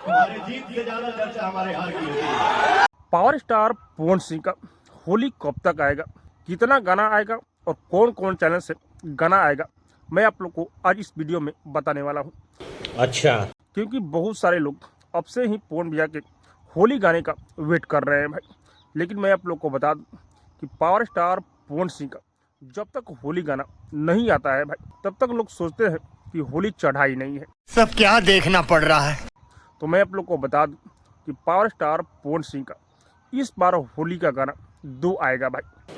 हमारे जीत से ज्यादा चर्चा हमारे हार की होती है। पावर स्टार पवन सिंह का होली कब तक आएगा, कितना गाना आएगा और कौन कौन चैनल से गाना आएगा, मैं आप लोग को आज इस वीडियो में बताने वाला हूँ। अच्छा, क्योंकि बहुत सारे लोग अब से ही पवन भैया के होली गाने का वेट कर रहे हैं भाई। लेकिन मैं आप लोग को बता दूं कि पावर स्टार पवन सिंह का जब तक होली गाना नहीं आता है भाई, तब तक लोग सोचते हैं कि होली चढ़ाई नहीं है। सब क्या देखना पड़ रहा है। तो मैं आप लोग को बता दूं कि पावर स्टार पवन सिंह का इस बार होली का गाना 2 आएगा भाई।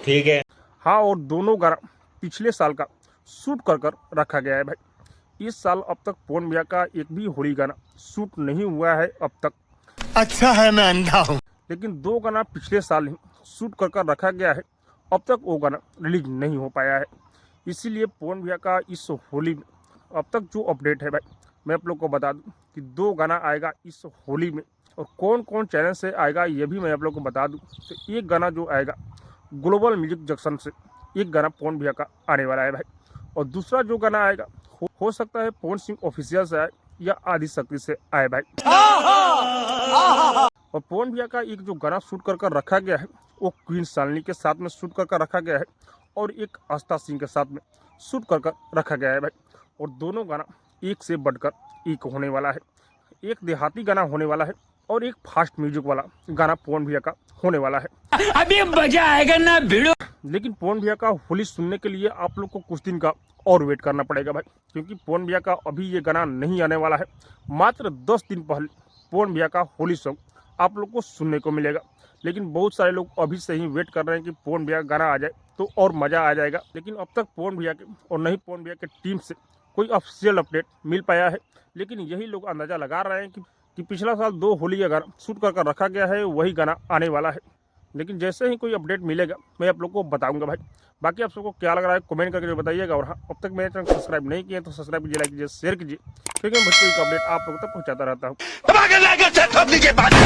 ठीक है। हाँ, और दोनों गाना पिछले साल का शूट कर रखा गया है भाई। इस साल अब तक पवन भैया का एक भी होली गाना शूट नहीं हुआ है अब तक। अच्छा है मैं अंधा हूँ। लेकिन 2 गाना पिछले साल ही शूट कर रखा गया है, अब तक वो गाना रिलीज नहीं हो पाया है। इसीलिए पवन भैया का इस होली में अब तक जो अपडेट है भाई, मैं आप लोग को बता दूं कि 2 गाना आएगा इस होली में, और कौन कौन चैनल से आएगा ये भी मैं आप लोग को बता दूं। तो एक गाना जो आएगा ग्लोबल म्यूजिक जंक्शन से, एक गाना पवन भैया का आने वाला है भाई। और दूसरा जो गाना आएगा हो सकता है पवन सिंह ऑफिशियल से आए या आदिशक्ति से आए भाई। और पवन भैया का एक जो गाना शूट कर रखा गया है वो क्वीन शालिनी के साथ में शूट कर रखा गया है, और एक आस्था सिंह के साथ में शूट कर रखा गया है भाई। और दोनों गाना एक से बढ़कर एक होने वाला है। एक देहाती गाना होने वाला है और एक फास्ट म्यूजिक वाला गाना पवन भैया का होने वाला है। अभी मजा आएगा ना भिड़ो। लेकिन पवन भैया का होली सुनने के लिए आप लोग को कुछ दिन का और वेट करना पड़ेगा भाई, क्योंकि पवन भैया का अभी ये गाना नहीं आने वाला है। मात्र 10 दिन पहले पवन भैया का होली सॉन्ग आप लोग को सुनने को मिलेगा। लेकिन बहुत सारे लोग अभी से ही वेट कर रहे हैं कि पवन भैया गाना आ जाए तो और मज़ा आ जाएगा। लेकिन अब तक पवन भैया के और नहीं पवन भैया के टीम से कोई ऑफिशियल अपडेट मिल पाया है। लेकिन यही लोग अंदाज़ा लगा रहे हैं कि पिछला साल 2 होली का गाना शूट कर रखा गया है, वही गाना आने वाला है। लेकिन जैसे ही कोई अपडेट मिलेगा मैं आप लोग को बताऊंगा भाई। बाकी आप सबको क्या लग रहा है कमेंट करके बताइएगा। और हाँ, अब तक मेरे चैनल सब्सक्राइब नहीं किए तो सब्सक्राइब कीजिए, लाइक कीजिए, शेयर कीजिए, क्योंकि मैं भोजपुरी का अपडेट आप लोगों तक पहुँचाता रहता हूँ।